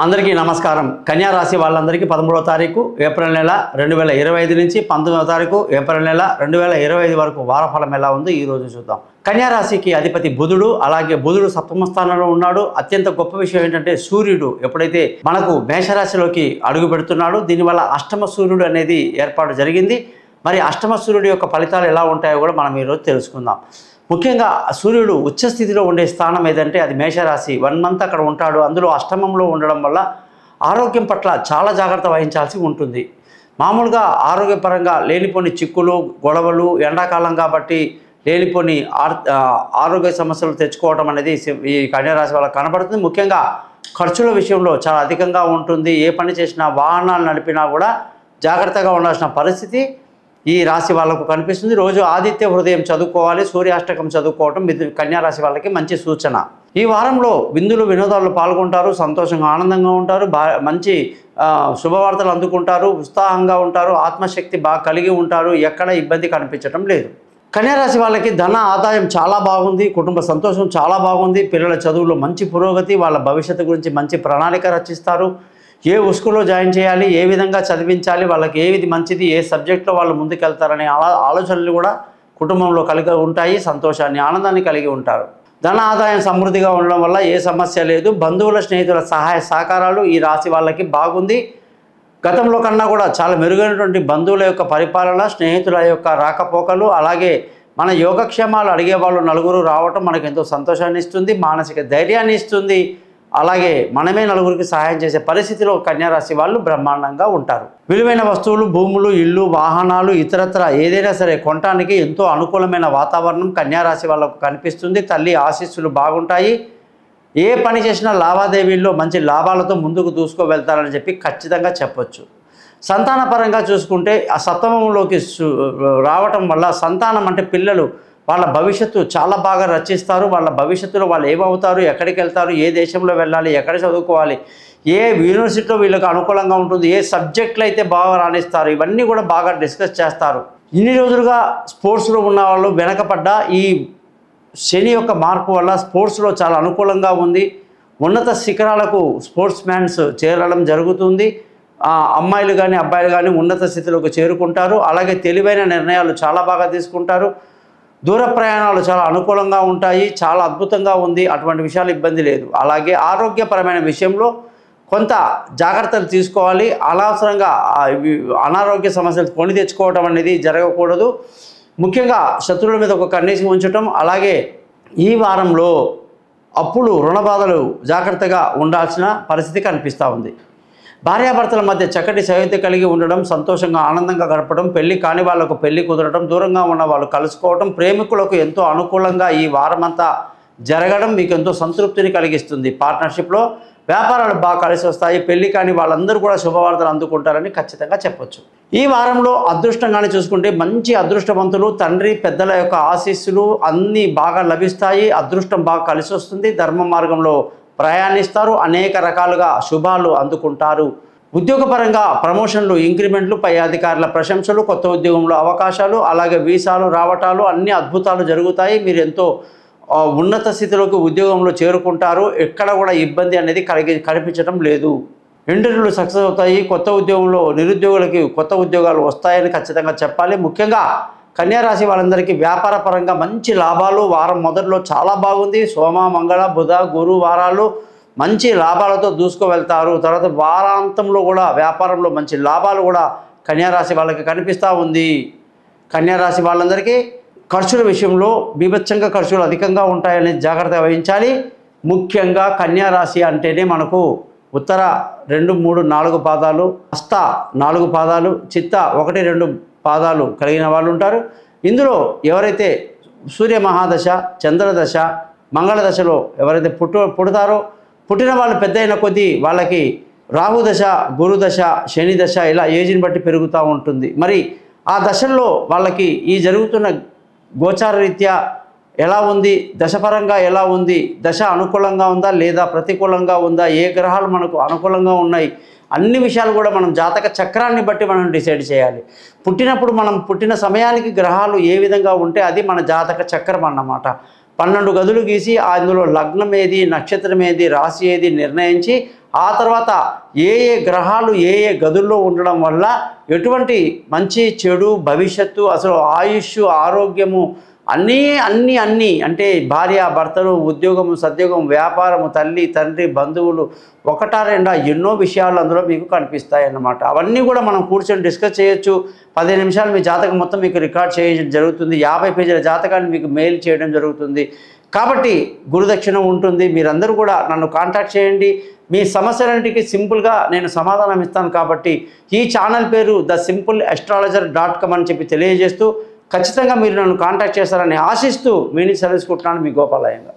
అందరికీ నమస్కారం. కన్యా రాశి వాళ్ళందరికీ 13వ తారీఖు ఏప్రిల్ నెల 2025 నుంచి 19వ తారీఖు ఏప్రిల్ నెల 2025 వరకు వారఫలం ఎలా ఉందో ఈరోజు చూద్దాం. కన్యా రాశికి అధిపతి బుధుడు, అలాగే బుధుడు సప్తమ స్థానంలో ఉన్నాడు. అత్యంత గొప్ప విషయం ఏంటంటే సూర్యుడు ఎప్పుడైతే మనకు మేషరాశిలోకి అడుగు పెడుతున్నాడో దీనివల్ల అష్టమ సూర్యుడు అనేది ఏర్పాటు జరిగింది. మరి అష్టమ సూర్యుడు యొక్క ఫలితాలు ఎలా ఉంటాయో కూడా మనం ఈరోజు తెలుసుకుందాం. ముఖ్యంగా సూర్యుడు ఉచ్చస్థితిలో ఉండే స్థానం ఏదంటే అది మేషరాశి. 1 మంత్ అక్కడ ఉంటాడు. అందులో అష్టమంలో ఉండడం వల్ల ఆరోగ్యం పట్ల చాలా జాగ్రత్త వహించాల్సి ఉంటుంది. మామూలుగా ఆరోగ్యపరంగా లేనిపోని చిక్కులు, గొడవలు, ఎండాకాలం కాబట్టి లేనిపోని ఆరోగ్య సమస్యలు తెచ్చుకోవడం అనేది ఈ కన్యా రాశి వాళ్ళకి కనబడుతుంది. ముఖ్యంగా ఖర్చుల విషయంలో చాలా అధికంగా ఉంటుంది. ఏ పని చేసినా, వాహనాలు నడిపినా కూడా జాగ్రత్తగా ఉండాల్సిన పరిస్థితి ఈ రాశి వాళ్ళకు కనిపిస్తుంది. రోజు ఆదిత్య హృదయం చదువుకోవాలి, సూర్యాష్టకం చదువుకోవటం కన్యా రాశి వాళ్ళకి మంచి సూచన. ఈ వారంలో విందులు వినోదాలు పాల్గొంటారు, సంతోషంగా ఆనందంగా ఉంటారు, మంచి శుభవార్తలు అందుకుంటారు, ఉత్సాహంగా ఉంటారు, ఆత్మశక్తి బాగా కలిగి ఉంటారు. ఎక్కడ ఇబ్బంది కనిపించడం లేదు. కన్యా రాశి వాళ్ళకి ధన ఆదాయం చాలా బాగుంది, కుటుంబ సంతోషం చాలా బాగుంది, పిల్లల చదువులో మంచి పురోగతి, వాళ్ళ భవిష్యత్తు గురించి మంచి ప్రణాళిక రచిస్తారు. ఏ స్కూల్లో జాయిన్ చేయాలి, ఏ విధంగా చదివించాలి, వాళ్ళకి ఏది మంచిది, ఏ సబ్జెక్ట్లో వాళ్ళు ముందుకెళ్తారనే ఆలోచనలు కూడా కుటుంబంలో కలిగి ఉంటాయి. సంతోషాన్ని, ఆనందాన్ని కలిగి ఉంటారు. ధన ఆదాయం సమృద్ధిగా ఉండడం వల్ల ఏ సమస్య లేదు. బంధువుల, స్నేహితుల సహాయ సహకారాలు ఈ రాశి వాళ్ళకి బాగుంది. గతంలో కన్నా కూడా చాలా మెరుగైనటువంటి బంధువుల యొక్క పరిపాలన, స్నేహితుల యొక్క రాకపోకలు, అలాగే మన యోగక్షేమాలు అడిగేవాళ్ళు నలుగురు రావటం మనకు ఎంతో సంతోషాన్ని ఇస్తుంది, మానసిక ధైర్యాన్ని ఇస్తుంది. అలాగే మనమే నలుగురికి సహాయం చేసే పరిస్థితిలో కన్యా రాశి వాళ్ళు బ్రహ్మాండంగా ఉంటారు. విలువైన వస్తువులు, భూములు, ఇల్లు, వాహనాలు, ఇతరత్ర ఏదైనా సరే కొనటానికి ఎంతో అనుకూలమైన వాతావరణం కన్యా రాశి వాళ్ళకు కనిపిస్తుంది. తల్లి ఆశీస్సులు బాగుంటాయి. ఏ పని చేసినా లావాదేవీల్లో మంచి లాభాలతో ముందుకు దూసుకు వెళ్తారని చెప్పి ఖచ్చితంగా చెప్పొచ్చు. సంతానపరంగా చూసుకుంటే ఆ సప్తమంలోకి రావటం వల్ల సంతానం అంటే పిల్లలు వాళ్ళ భవిష్యత్తు చాలా బాగా రచిస్తారు. వాళ్ళ భవిష్యత్తులో వాళ్ళు ఏమవుతారు, ఎక్కడికి వెళ్తారు, ఏ దేశంలో వెళ్ళాలి, ఎక్కడ చదువుకోవాలి, ఏ యూనివర్సిటీలో వీళ్ళకి అనుకూలంగా ఉంటుంది, ఏ సబ్జెక్టులు అయితే బాగా రాణిస్తారు, ఇవన్నీ కూడా బాగా డిస్కస్ చేస్తారు. ఇన్ని రోజులుగా స్పోర్ట్స్లో ఉన్న వాళ్ళు వెనకపడ్డ ఈ శని యొక్క మార్పు వల్ల స్పోర్ట్స్లో చాలా అనుకూలంగా ఉంది. ఉన్నత శిఖరాలకు స్పోర్ట్స్ మ్యాన్స్ చేరడం జరుగుతుంది. అమ్మాయిలు కానీ అబ్బాయిలు కానీ ఉన్నత స్థితిలోకి చేరుకుంటారు. అలాగే తెలివైన నిర్ణయాలు చాలా బాగా తీసుకుంటారు. దూర ప్రయాణాలు చాలా అనుకూలంగా ఉంటాయి. చాలా అద్భుతంగా ఉంది. అటువంటి విషయాలు ఇబ్బంది లేదు. అలాగే ఆరోగ్యపరమైన విషయంలో కొంత జాగ్రత్తలు తీసుకోవాలి. అనవసరంగా అనారోగ్య సమస్యలు కొని తెచ్చుకోవడం అనేది జరగకూడదు. ముఖ్యంగా శత్రువుల మీద ఒక కన్నేసి ఉంచటం, అలాగే ఈ వారంలో అప్పులు, రుణ బాధలు జాగ్రత్తగా ఉండాల్సిన పరిస్థితి కనిపిస్తూ ఉంది. భార్యాభర్తల మధ్య చక్కటి సయోధ్య కలిగి ఉండడం, సంతోషంగా ఆనందంగా గడపడం, పెళ్లి కాని వాళ్లకు పెళ్లి కుదరడం, దూరంగా ఉన్న వాళ్ళు కలుసుకోవడం, ప్రేమికులకు ఎంతో అనుకూలంగా ఈ వారమంతా జరగడం మీకు ఎంతో సంతృప్తిని కలిగిస్తుంది. పార్ట్నర్షిప్లో వ్యాపారాలు బాగా కలిసి వస్తాయి. పెళ్లి కాని వాళ్ళందరూ కూడా శుభవార్తలు అందుకుంటారని ఖచ్చితంగా చెప్పొచ్చు. ఈ వారంలో అదృష్టంగానే చూసుకుంటే మంచి అదృష్టవంతులు, తండ్రి పెద్దల యొక్క ఆశీస్సులు అన్నీ బాగా లభిస్తాయి. అదృష్టం బాగా కలిసి వస్తుంది. ధర్మ మార్గంలో ప్రయాణిస్తారు. అనేక రకాలుగా శుభాలు అందుకుంటారు. ఉద్యోగపరంగా ప్రమోషన్లు, ఇంక్రిమెంట్లు, పై అధికారుల ప్రశంసలు, కొత్త ఉద్యోగంలో అవకాశాలు, అలాగే వీసాలు రావటాలు అన్ని అద్భుతాలు జరుగుతాయి. మీరు ఎంతో ఉన్నత స్థితిలోకి ఉద్యోగంలో చేరుకుంటారు. ఎక్కడ కూడా ఇబ్బంది అనేది కనిపించడం లేదు. ఇంటర్వ్యూలు సక్సెస్ అవుతాయి. కొత్త ఉద్యోగంలో నిరుద్యోగులకి కొత్త ఉద్యోగాలు వస్తాయని ఖచ్చితంగా చెప్పాలి. ముఖ్యంగా కన్యా రాశి వాళ్ళందరికీ వ్యాపార పరంగా మంచి లాభాలు వారం మొదట్లో చాలా బాగుంది. సోమ, మంగళ, బుధ, గురు వారాలు మంచి లాభాలతో దూసుకు వెళ్తారు. తర్వాత వారాంతంలో కూడా వ్యాపారంలో మంచి లాభాలు కూడా కన్యా రాశి వాళ్ళకి కనిపిస్తూ ఉంది. కన్యా రాశి వాళ్ళందరికీ ఖర్చుల విషయంలో బీభత్సంగా ఖర్చులు అధికంగా ఉంటాయని జాగ్రత్త వహించాలి. ముఖ్యంగా కన్యా రాశి అంటేనే మనకు ఉత్తర 2, 3, 4 పాదాలు, హస్త 4 పాదాలు, చిత్త 1, 2 పాదాలు కలిగిన వాళ్ళు ఉంటారు. ఇందులో ఎవరైతే సూర్య మహాదశ, చంద్రదశ, మంగళ దశలో ఎవరైతే పుడతారో పుట్టిన వాళ్ళు పెద్ద అయిన కొద్దీ వాళ్ళకి రాహుదశ, గురుదశ, శని దశ ఇలా ఏజ్ని బట్టి పెరుగుతూ ఉంటుంది. మరి ఆ దశల్లో వాళ్ళకి ఈ జరుగుతున్న గోచార రీత్యా ఎలా ఉంది, దశపరంగా ఎలా ఉంది, దశ అనుకూలంగా ఉందా లేదా ప్రతికూలంగా ఉందా, ఏ గ్రహాలు మనకు అనుకూలంగా ఉన్నాయి, అన్ని విషయాలు కూడా మనం జాతక చక్రాన్ని బట్టి మనం డిసైడ్ చేయాలి. పుట్టినప్పుడు మనం పుట్టిన సమయానికి గ్రహాలు ఏ విధంగా ఉంటే అది మన జాతక చక్రం అన్నమాట. 12 గదులు గీసి అందులో లగ్నం ఏది, నక్షత్రం ఏది, రాశి ఏది నిర్ణయించి ఆ తర్వాత ఏ ఏ గ్రహాలు ఏ ఏ గదుల్లో ఉండడం వల్ల ఎటువంటి మంచి చెడు భవిష్యత్తు అసలు ఆయుష్ ఆరోగ్యము అన్నీ అంటే భార్య భర్తలు ఉద్యోగము సద్యోగం వ్యాపారము తల్లి తండ్రి బంధువులు ఒకటా రెండా ఎన్నో విషయాలు అందులో మీకు కనిపిస్తాయి అన్నమాట. అవన్నీ కూడా మనం కూర్చొని డిస్కస్ చేయొచ్చు. 15 నిమిషాలు మీ జాతకం మొత్తం మీకు రికార్డ్ చేయడం జరుగుతుంది. 50 పేజీల జాతకాన్ని మీకు మెయిల్ చేయడం జరుగుతుంది. కాబట్టి గురుదక్షిణ ఉంటుంది. మీరందరూ కూడా నన్ను కాంటాక్ట్ చేయండి. మీ సమస్యలన్నిటికీ సింపుల్గా నేను సమాధానం ఇస్తాను. కాబట్టి ఈ ఛానల్ పేరు thesimpleastrologer.com అని చెప్పి తెలియజేస్తూ ఖచ్చితంగా మీరు నన్ను కాంటాక్ట్ చేస్తారని ఆశిస్తూ మీ నుంచి సెలవు తీసుకుంటున్నాను. మీ గోపాలయ్య.